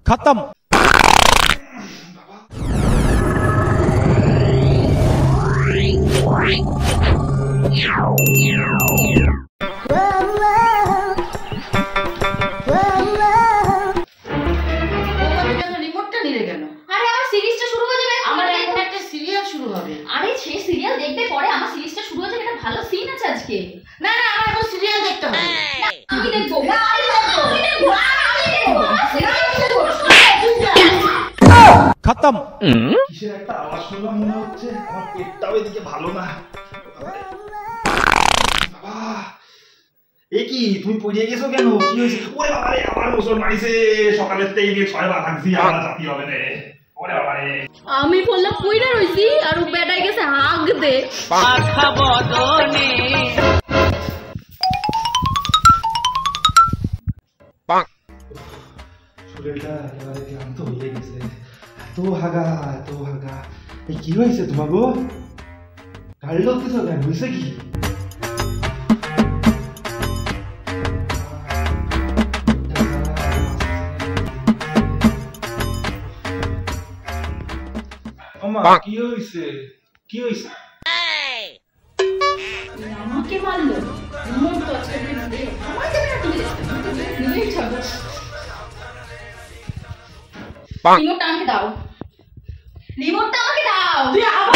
खत्म। खत्म। কিসের একটা আওয়াজ শুনলাম মনে হচ্ছে, আমার পেটটাও এদিকে ভালো না। বাবা এ কি, তুমি পড়ে গেছো কেন? কি হয়েছে? ওরে বাবা রে, আমার মুসল মারিছে। সকালের থেকে নিয়ে 6 বার হাঁকছি, আমার জাতি হবে রে। ওরে বাবা রে, আমি বললাম পইড়া রইছি আর ও বেটাই গেছে হাগ দে পাখা বদনে। শরীরটা একেবারে ক্লান্ত হয়ে গেছে। এত হাগা, এত হাগা। এই কি হয়েছে তোমার গো? গাড়ি ধরতেছ কেন? হয়েছে কি? কি হয়েছে? কি হয়েছে? আমাকে মারলো মন তো আজকে দিতে আমাকে না তুমি নিজেই ছাড়ো। রিমোটটা আমাকে দাও, রিমোটটা আমাকে দাও। তুই আবার